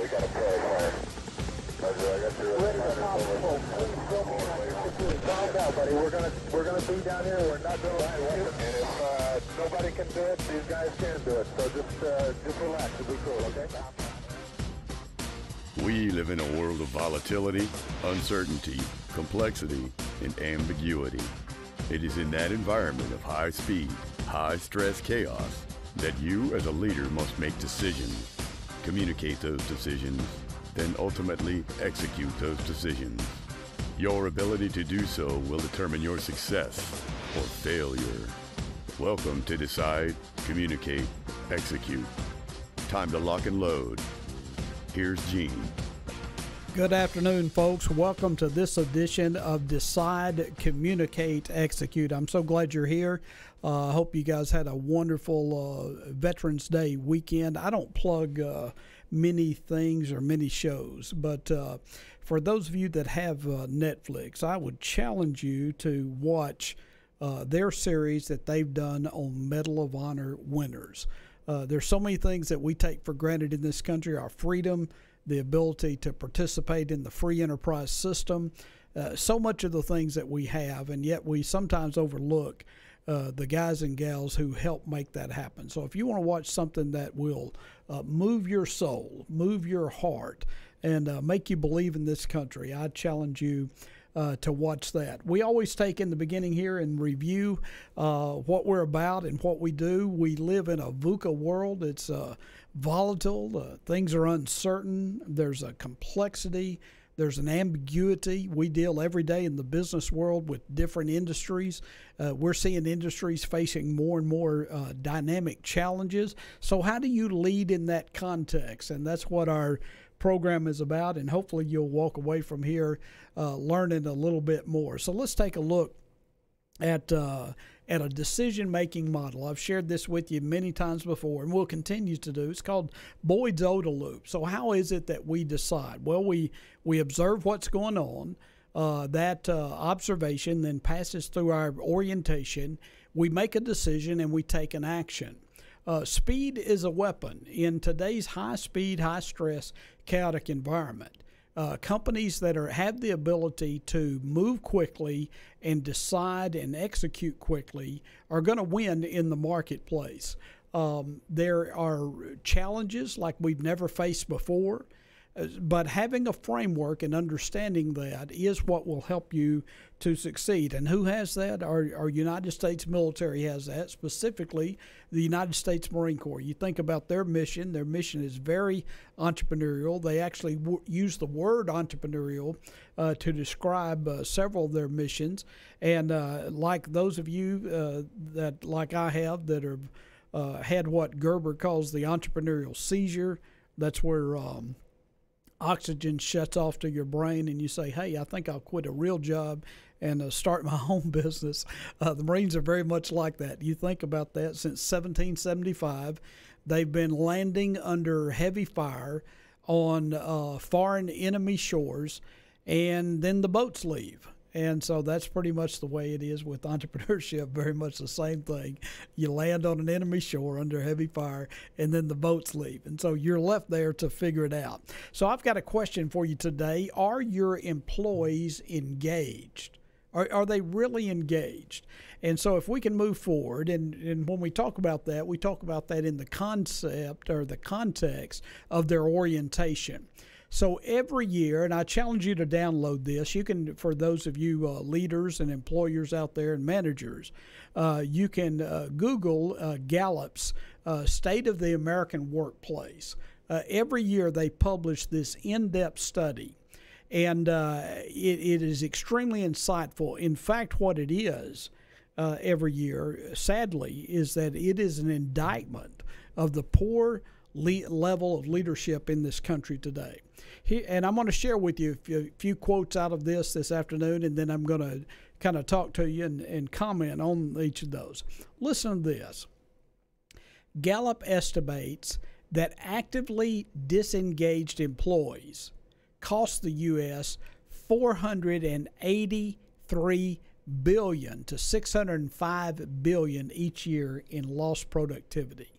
we got a fire. Roger, I got your ready to find out, buddy. We're gonna be down here. We're not gonna lie. And if nobody can do it, these guys can do it. So just relax and be cool, okay? We live in a world of volatility, uncertainty, complexity, and ambiguity. It is in that environment of high speed, high stress chaos that you as a leader must make decisions, communicate those decisions, then ultimately execute those decisions. Your ability to do so will determine your success or failure. Welcome to Decide, Communicate, Execute. Time to lock and load. Here's Gene. Good afternoon, folks. Welcome to this edition of Decide, Communicate, Execute. I'm so glad you're here. I hope you guys had a wonderful Veterans Day weekend. I don't plug many things or many shows, but for those of you that have Netflix, I would challenge you to watch their series that they've done on Medal of Honor winners. There's so many things that we take for granted in this country, our freedom, the ability to participate in the free enterprise system, so much of the things that we have, and yet we sometimes overlook the guys and gals who help make that happen. So if you want to watch something that will move your soul, move your heart, and make you believe in this country, I challenge you to watch that. We always take in the beginning here and review what we're about and what we do. We live in a VUCA world. It's volatile. Things are uncertain. There's a complexity. There's an ambiguity. We deal every day in the business world with different industries. We're seeing industries facing more and more dynamic challenges. So how do you lead in that context? And that's what our program is about, and hopefully you'll walk away from here learning a little bit more. So let's take a look at a decision-making model. I've shared this with you many times before, and we'll continue to do. It's called Boyd's OODA loop. So how is it that we decide? Well, we observe what's going on. That observation then passes through our orientation. We make a decision, and we take an action. Speed is a weapon in today's high-speed, high-stress, chaotic environment. Companies that have the ability to move quickly and decide and execute quickly are going to win in the marketplace. There are challenges like we've never faced before, but having a framework and understanding that is what will help you to succeed. And who has that? Our United States military has that, specifically the United States Marine Corps. You think about their mission. Their mission is very entrepreneurial. They actually use the word entrepreneurial to describe several of their missions. And like those of you that, like I have, that have had what Gerber calls the entrepreneurial seizure, that's where oxygen shuts off to your brain and you say, hey, I think I'll quit a real job and start my own business. The Marines are very much like that. You think about that. Since 1775, they've been landing under heavy fire on foreign enemy shores, and then the boats leave. And so that's pretty much the way it is with entrepreneurship, very much the same thing. You land on an enemy shore under heavy fire, and then the boats leave. And so you're left there to figure it out. So I've got a question for you today. Are your employees engaged? Are they really engaged? And so if we can move forward, and when we talk about that in the concept or the context of their orientation. So every year, and I challenge you to download this, you can, for those of you leaders and employers out there and managers, you can Google Gallup's State of the American Workplace. Every year they publish this in-depth study, and it is extremely insightful. In fact, what it is every year, sadly, is that it is an indictment of the poor level of leadership in this country today. And I'm going to share with you a few quotes out of this afternoon, and then I'm going to kind of talk to you and comment on each of those. Listen to this. Gallup estimates that actively disengaged employees cost the U.S. $483 billion to $605 billion each year in lost productivity.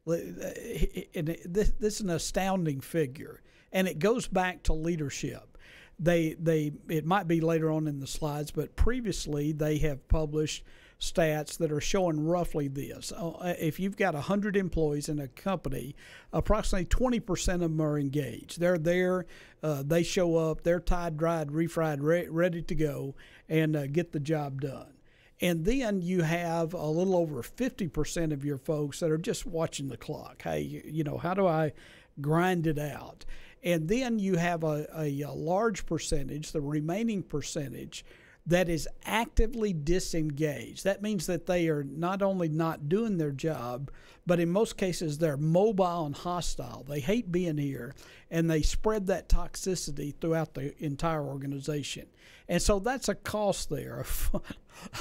This is an astounding figure, and it goes back to leadership. It might be later on in the slides, but previously they have published stats that are showing roughly this. If you've got 100 employees in a company, approximately 20% of them are engaged. They're there, they show up, they're tied, dried, refried, ready to go and get the job done. And then you have a little over 50% of your folks that are just watching the clock. Hey, how do I grind it out? And then you have a large percentage, the remaining percentage, that is actively disengaged. That means that they are not only not doing their job, but in most cases they're mobile and hostile. They hate being here, and they spread that toxicity throughout the entire organization. And so that's a cost there of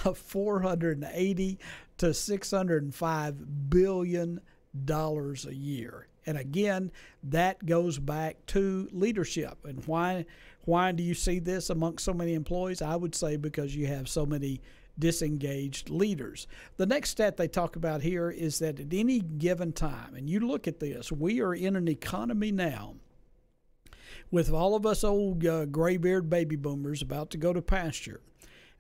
$480 to $605 billion a year. And again, that goes back to leadership. And why do you see this amongst so many employees? I would say because you have so many disengaged leaders. The next stat they talk about here is that at any given time, and you look at this, we are in an economy now with all of us old gray-beard baby boomers about to go to pasture,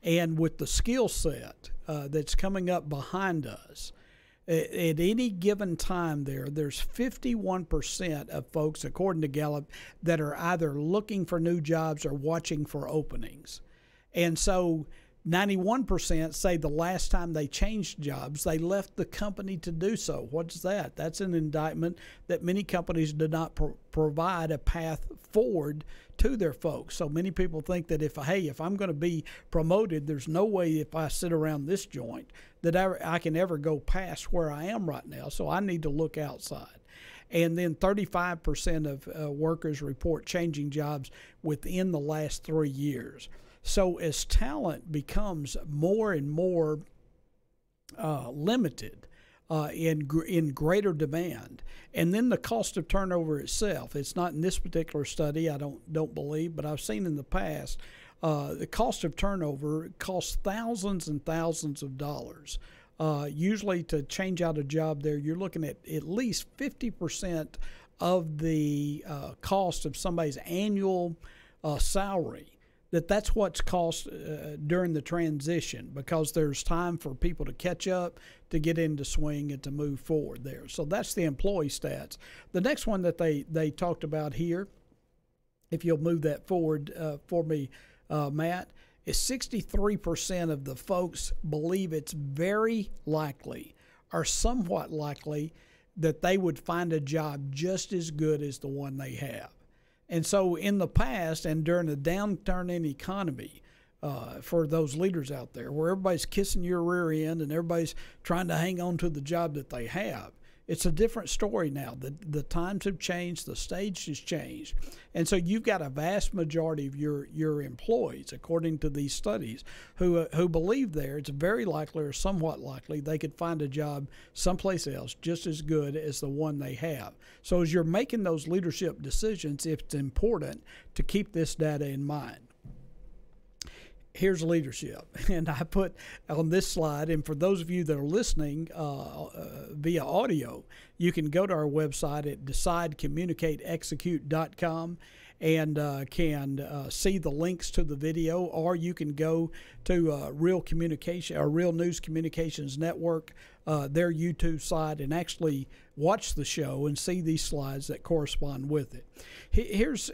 and with the skill set that's coming up behind us. At any given time there's 51% of folks, according to Gallup, that are either looking for new jobs or watching for openings. And so 91% say the last time they changed jobs, they left the company to do so. What's that? That's an indictment that many companies do not provide a path forward to their folks. So many people think that if I'm going to be promoted, there's no way if I sit around this joint that I can ever go past where I am right now. So I need to look outside. And then 35% of workers report changing jobs within the last 3 years. So as talent becomes more and more limited, in greater demand, and then the cost of turnover itself, it's not in this particular study, I don't believe, but I've seen in the past, the cost of turnover costs thousands and thousands of dollars. Usually to change out a job there, you're looking at least 50% of the cost of somebody's annual salary. That's what's cost during the transition, because there's time for people to catch up, to get into swing, and to move forward there. So that's the employee stats. The next one that they talked about here, if you'll move that forward for me, Matt, is 63% of the folks believe it's very likely or somewhat likely that they would find a job just as good as the one they have. And so in the past and during the downturn in economy, for those leaders out there where everybody's kissing your rear end and everybody's trying to hang on to the job that they have, it's a different story now. The times have changed, the stage has changed. And so you've got a vast majority of your employees, according to these studies, who believe it's very likely or somewhat likely they could find a job someplace else just as good as the one they have. So as you're making those leadership decisions, it's important to keep this data in mind. Here's leadership, and I put on this slide, and for those of you that are listening via audio, you can go to our website at decidecommunicateexecute.com and can see the links to the video, or you can go to Real News Communications Network, their YouTube site, and actually watch the show and see these slides that correspond with it. Here's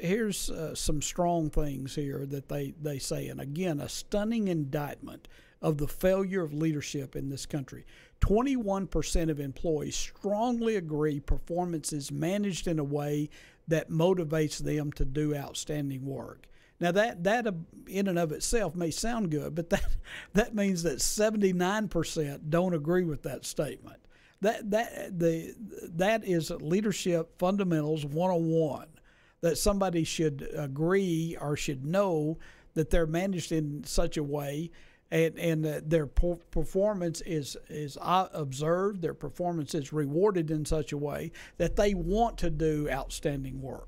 some strong things here that they say, and again, a stunning indictment of the failure of leadership in this country. 21% of employees strongly agree performance is managed in a way that motivates them to do outstanding work. Now that in and of itself may sound good, but that means that 79% don't agree with that statement. That is leadership fundamentals 101, that somebody should agree or should know that they're managed in such a way and that their performance is observed, their performance is rewarded in such a way that they want to do outstanding work.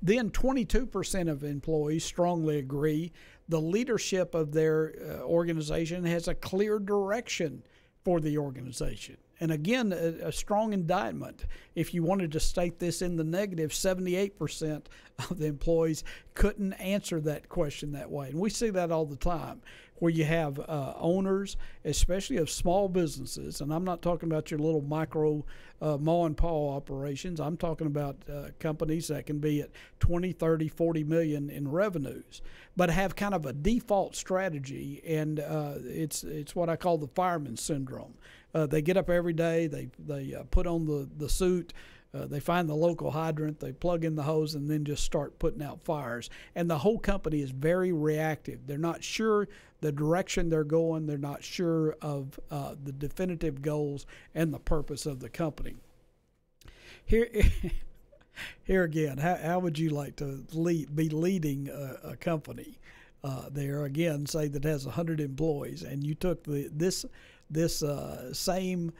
Then 22% of employees strongly agree the leadership of their organization has a clear direction for the organization. And again, a strong indictment. If you wanted to state this in the negative, 78% of the employees couldn't answer that question that way. And we see that all the time, where you have owners, especially of small businesses, and I'm not talking about your little micro ma and pa operations. I'm talking about companies that can be at 20, 30, 40 million in revenues, but have kind of a default strategy, and it's what I call the Fireman Syndrome. They get up every day, they put on the suit, they find the local hydrant, they plug in the hose, and then just start putting out fires. And the whole company is very reactive. They're not sure the direction they're going. They're not sure of the definitive goals and the purpose of the company. Here again, how would you like to be leading a company? There again, say that has 100 employees, and you took this same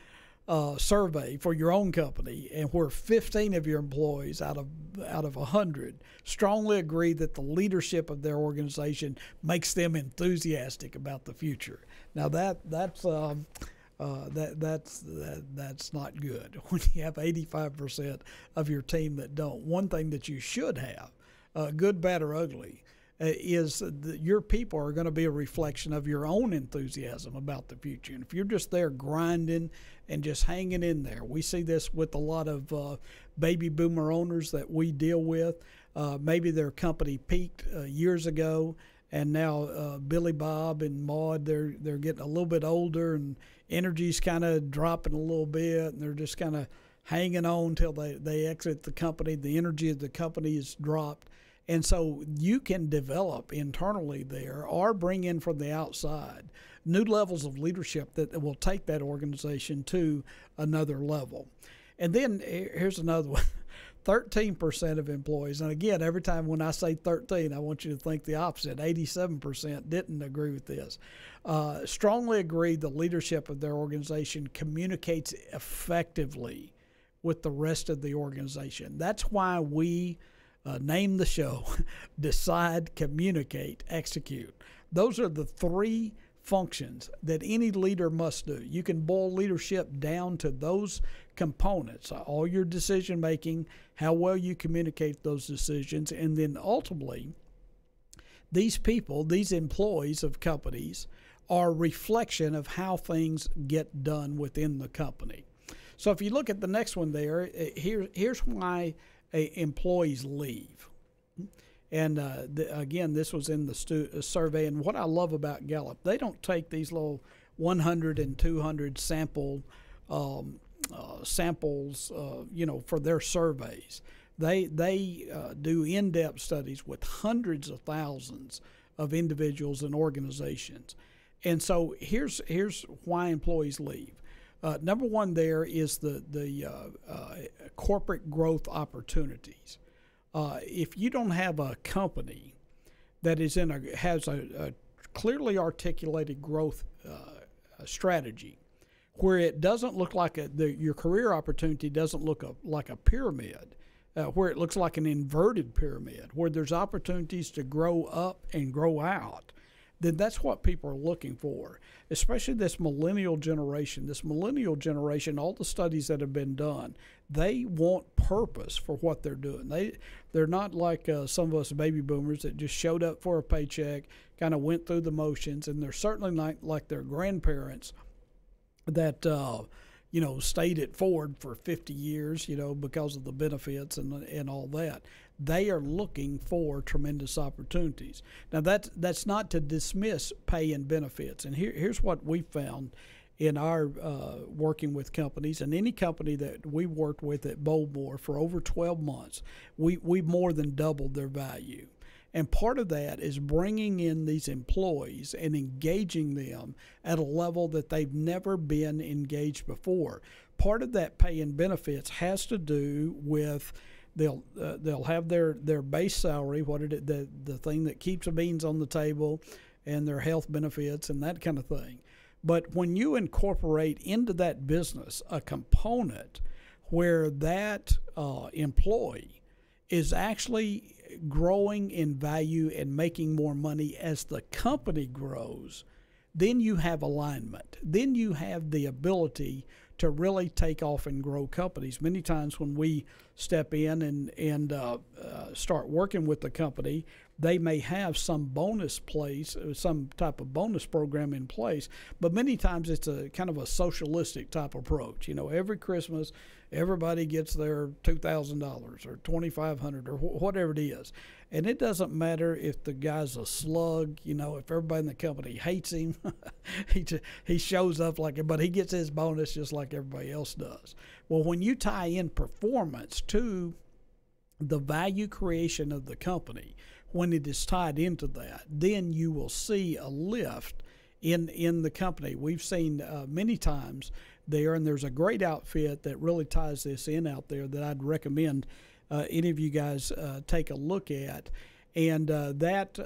survey for your own company, and where 15 of your employees out of 100 strongly agree that the leadership of their organization makes them enthusiastic about the future. Now that's not good when you have 85% of your team that don't. One thing that you should have, good, bad, or ugly, is that your people are going to be a reflection of your own enthusiasm about the future. And if you're just there grinding and just hanging in there, we see this with a lot of baby boomer owners that we deal with. Maybe their company peaked years ago, and now Billy Bob and Maud, they're getting a little bit older, and energy's kind of dropping a little bit, and they're just kind of hanging on till they exit the company. The energy of the company is dropped. And so you can develop internally there, or bring in from the outside new levels of leadership that will take that organization to another level. And then here's another one. 13% of employees, and again, every time when I say 13, I want you to think the opposite. 87% didn't agree with this. Strongly agree the leadership of their organization communicates effectively with the rest of the organization. That's why we name the show Decide, Communicate, Execute. Those are the three functions that any leader must do. You can boil leadership down to those components: all your decision making, how well you communicate those decisions, and then ultimately these people, these employees of companies, are a reflection of how things get done within the company. So if you look at the next one there, here's why employees leave. And again, this was in the survey. And what I love about Gallup, they don't take these little 100 and 200 samples, for their surveys. They do in-depth studies with hundreds of thousands of individuals and organizations. And so here's why employees leave. Number one there is the corporate growth opportunities. If you don't have a company that has a clearly articulated growth strategy, where it doesn't look like your career opportunity doesn't look like a pyramid, where it looks like an inverted pyramid, where there's opportunities to grow up and grow out, then that's what people are looking for, especially this millennial generation. This millennial generation, all the studies that have been done, they want purpose for what they're doing. They're not like some of us baby boomers that just showed up for a paycheck, kind of went through the motions, and they're certainly not like their grandparents that stayed at Ford for 50 years, because of the benefits and all that. They are looking for tremendous opportunities. Now, that's not to dismiss pay and benefits. And here's what we found in our working with companies, and any company that we worked with at Boldmore for over 12 months, we more than doubled their value. And part of that is bringing in these employees and engaging them at a level that they've never been engaged before. Part of that pay and benefits has to do with they'll have their base salary, the thing that keeps the beans on the table, and their health benefits and that kind of thing. But when you incorporate into that business a component where that employee is actually growing in value and making more money as the company grows, then you have alignment. Then you have the ability to really take off and grow companies. Many times when we step in and start working with the company, they may have some bonus place, some type of bonus program in place, but many times it's a kind of a socialistic type approach. Every Christmas, everybody gets their $2,000 or $2,500 or whatever it is. And it doesn't matter if the guy's a slug, if everybody in the company hates him, he shows up like it, but he gets his bonus just like everybody else does. Well, when you tie in performance to the value creation of the company, when it is tied into that, then you will see a lift in the company. We've seen many times there, and there's a great outfit that really ties this in out there that I'd recommend any of you guys take a look at. And that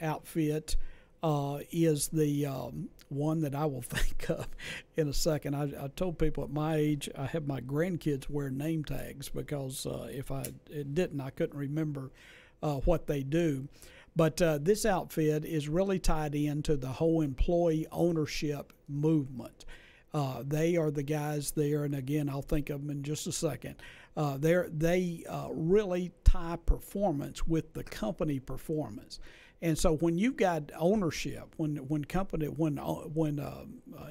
outfit is the one that I will think of in a second. I told people at my age I have my grandkids wear name tags because if I didn't, I couldn't remember what they do. But this outfit is really tied into the whole employee ownership movement. They are the guys there, and again, I'll think of them in just a second. They really tie performance with the company performance. And so when you've got ownership, when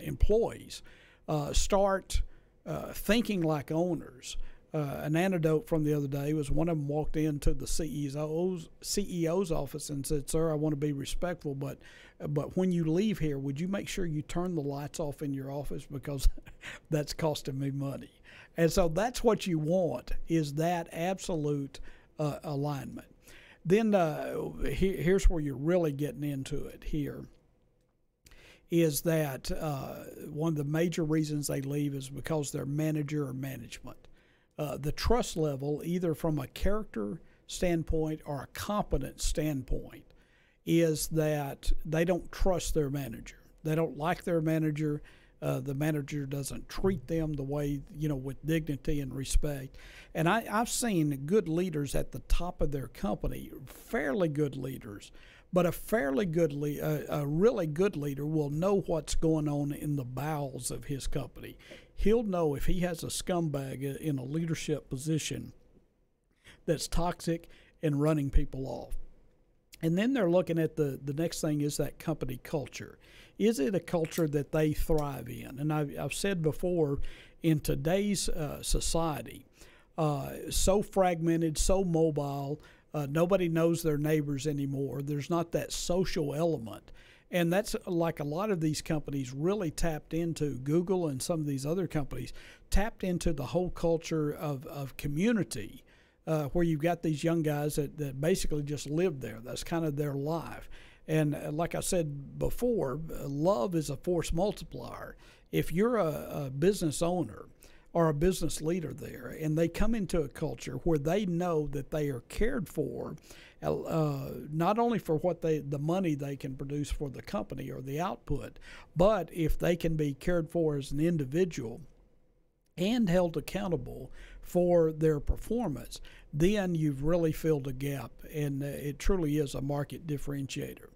employees start thinking like owners. An anecdote from the other day was one of them walked into the CEO's office and said, "Sir, I want to be respectful, but when you leave here, would you make sure you turn the lights off in your office because that's costing me money?" And so that's what you want, is that absolute alignment. Then here's where you're really getting into it here, is that one of the major reasons they leave is because they're manager or management. The trust level, either from a character standpoint or a competence standpoint, is that they don't trust their manager. They don't like their manager. The manager doesn't treat them the way, with dignity and respect. And I've seen good leaders at the top of their company, fairly good leaders, but a really good leader will know what's going on in the bowels of his company. He'll know if he has a scumbag in a leadership position that's toxic and running people off. And then they're looking at the next thing is that company culture. Is it a culture that they thrive in? And I've said before, in today's society, so fragmented, so mobile, nobody knows their neighbors anymore. There's not that social element. And that's like a lot of these companies really tapped into, Google and some of these other companies, tapped into the whole culture of community, where you've got these young guys that basically just live there. That's kind of their life. And like I said before, love is a force multiplier. If you're a business owner or a business leader there, and they come into a culture where they know that they are cared for, not only for the money they can produce for the company or the output, but if they can be cared for as an individual and held accountable for their performance, then you've really filled a gap, and it truly is a market differentiator.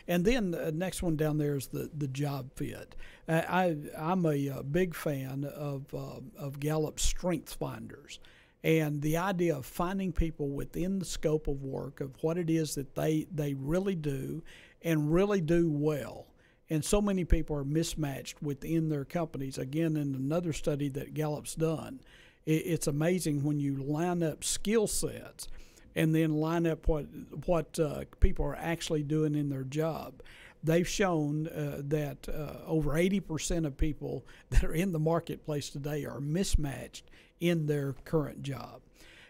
And then the next one down there is the job fit. I'm a big fan of Gallup's Strength Finders, and the idea of finding people within the scope of work of what it is that they really do and really do well. And so many people are mismatched within their companies. Again, in another study that Gallup's done, it's amazing when you line up skill sets and then line up what people are actually doing in their job. They've shown that over 80% of people that are in the marketplace today are mismatched in their current job.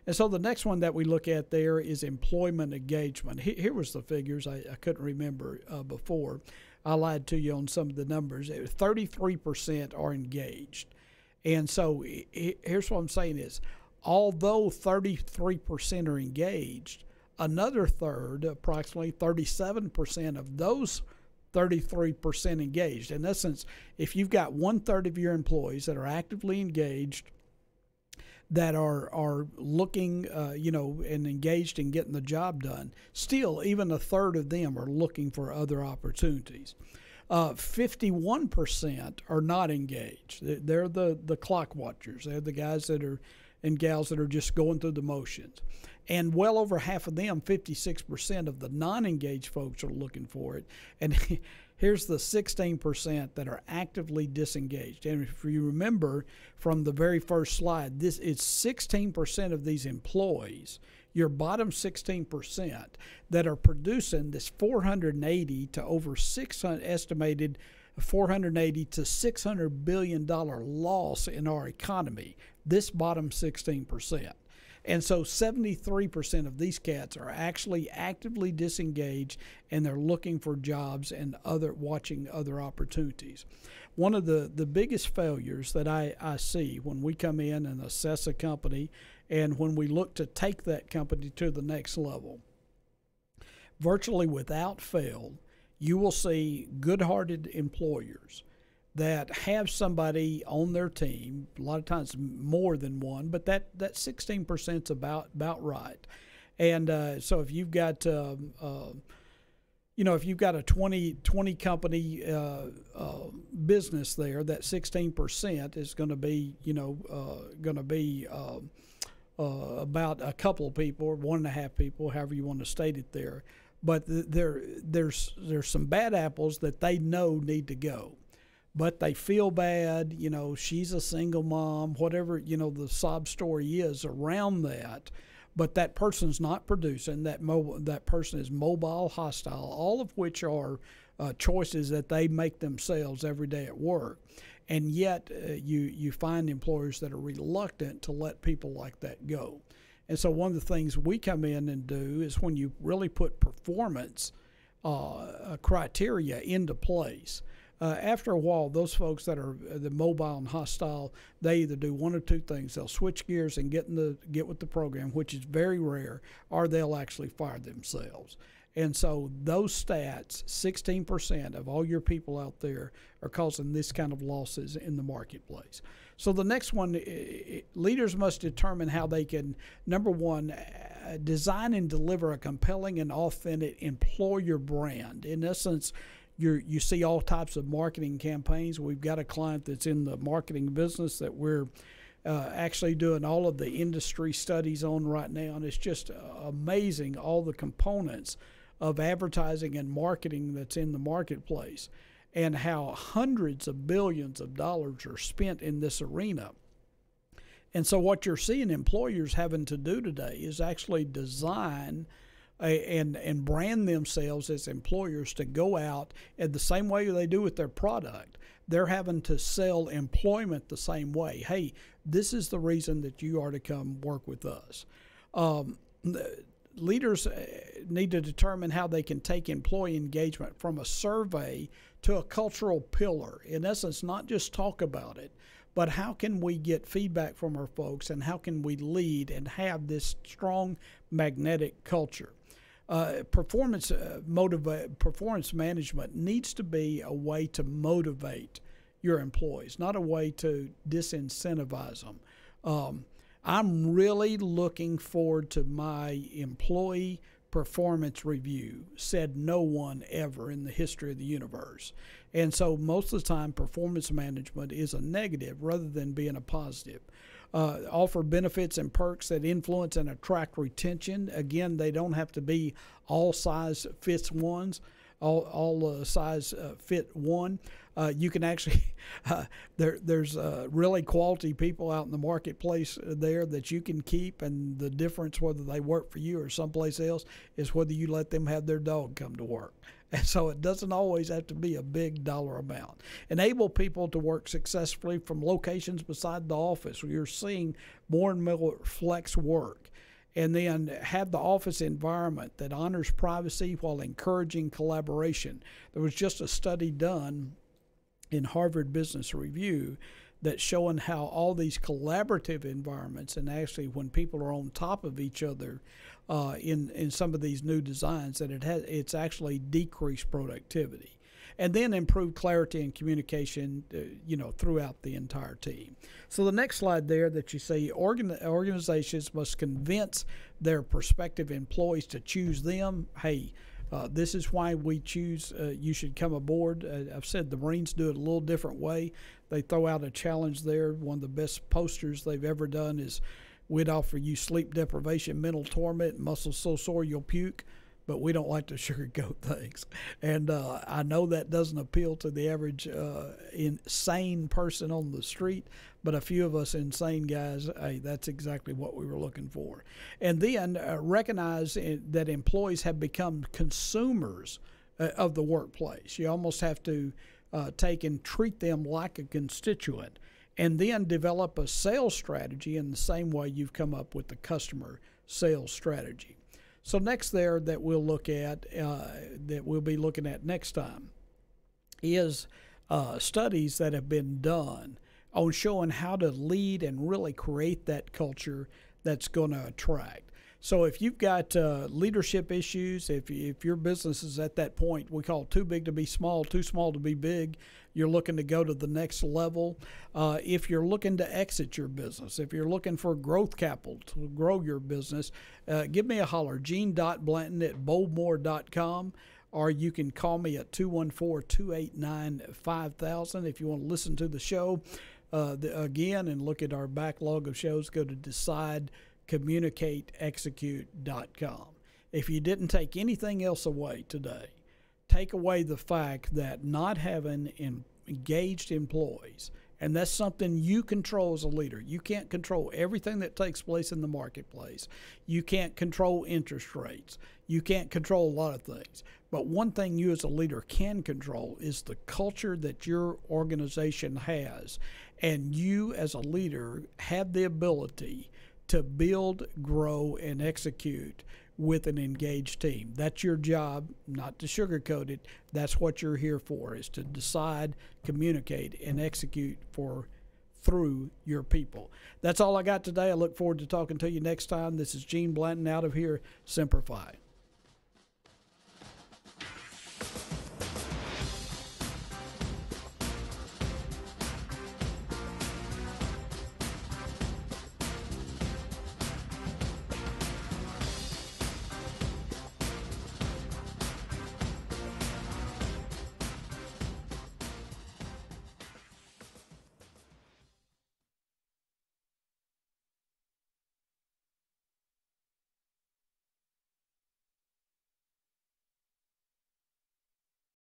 And so the next one that we look at there is employment engagement. Here was the figures I couldn't remember before. I lied to you on some of the numbers. 33% are engaged. And so here's what I'm saying is, although 33% are engaged, another third, approximately 37% of those 33% engaged. In essence, if you've got 1/3 of your employees that are actively engaged, that are looking, and engaged in getting the job done, still even 1/3 of them are looking for other opportunities. 51% are not engaged. They're the clock watchers. They're the guys that are and gals that are just going through the motions. And well over half of them, 56% of the non-engaged folks are looking for it. And here's the 16% that are actively disengaged. And if you remember from the very first slide, it's 16% of these employees, your bottom 16%, that are producing this 480 to over 600 estimated $480 to $600 billion loss in our economy, this bottom 16%. And so 73% of these cats are actually actively disengaged, and they're looking for jobs and watching other opportunities. One of the biggest failures that I see when we come in and assess a company and when we look to take that company to the next level, virtually without fail, you will see good-hearted employers that have somebody on their team, a lot of times more than one, but that 16% is about right. And so if you've got if you've got a 20 company business there, that 16% is going to be about a couple of people or 1.5 people, however you want to state it there. But there's some bad apples that they know need to go. But they feel bad, she's a single mom, whatever, the sob story is around that. But that person's not producing, that person is mobile, hostile, all of which are choices that they make themselves every day at work. And yet you find employers that are reluctant to let people like that go. And so one of the things we come in and do is when you really put performance criteria into place, after a while, those folks that are the mobile and hostile, they either do one or two things. They'll switch gears and get with the program, which is very rare, or they'll actually fire themselves. And so those stats, 16% of all your people out there are causing this kind of losses in the marketplace. So the next one, leaders must determine how they can, number one, design and deliver a compelling and authentic employer brand. In essence, you see all types of marketing campaigns. We've got a client that's in the marketing business that we're actually doing all of the industry studies on right now, and it's just amazing all the components of advertising and marketing that's in the marketplace and how hundreds of billions of dollars are spent in this arena. And so what you're seeing employers having to do today is actually design and brand themselves as employers to go out in the same way they do with their product. They're having to sell employment the same way. Hey, this is the reason that you are to come work with us. Leaders need to determine how they can take employee engagement from a survey to a cultural pillar. In essence, not just talk about it, but how can we get feedback from our folks and how can we lead and have this strong magnetic culture? Performance management needs to be a way to motivate your employees, not a way to disincentivize them. I'm really looking forward to my employee performance review, said no one ever in the history of the universe. And so most of the time, performance management is a negative rather than being a positive. Offer benefits and perks that influence and attract retention. Again, they don't have to be all size fits ones, all size fit one. You can actually, there's really quality people out in the marketplace there that you can keep, and the difference whether they work for you or someplace else is whether you let them have their dog come to work. And so it doesn't always have to be a big dollar amount. Enable people to work successfully from locations beside the office. You're seeing more and more flex work. And then have the office environment that honors privacy while encouraging collaboration. There was just a study done in Harvard Business Review that's showing how all these collaborative environments, and actually when people are on top of each other in some of these new designs, that it's actually decreased productivity. And then improve clarity and communication, throughout the entire team. So the next slide there that you see, organizations must convince their prospective employees to choose them. Hey, This is why we choose you should come aboard. I've said the Marines do it a little different way. They throw out a challenge there. One of the best posters they've ever done is, we'd offer you sleep deprivation, mental torment, muscles so sore you'll puke, but we don't like to sugarcoat things. And I know that doesn't appeal to the average insane person on the street, but a few of us insane guys, hey, that's exactly what we were looking for. And then recognize that employees have become consumers of the workplace. You almost have to take and treat them like a constituent, and then develop a sales strategy in the same way you've come up with the customer sales strategy. So next there that we'll look at, that we'll be looking at next time, is studies that have been done on showing how to lead and really create that culture that's going to attract. So if you've got leadership issues, if your business is at that point we call too big to be small, too small to be big, you're looking to go to the next level. If you're looking to exit your business, if you're looking for growth capital to grow your business, give me a holler, gene.blanton@boldmore.com, or you can call me at 214-289-5000. If you want to listen to the show again and look at our backlog of shows, go to DecideCommunicateExecute.com. If you didn't take anything else away today, take away the fact that not having engaged employees, and that's something you control as a leader. You can't control everything that takes place in the marketplace. You can't control interest rates. You can't control a lot of things. But one thing you as a leader can control is the culture that your organization has. And you as a leader have the ability to build, grow, and execute with an engaged team. That's your job, not to sugarcoat it. That's what you're here for, is to decide, communicate, and execute through your people. That's all I got today. I look forward to talking to you next time. This is Gene Blanton out of here. Semper Fi.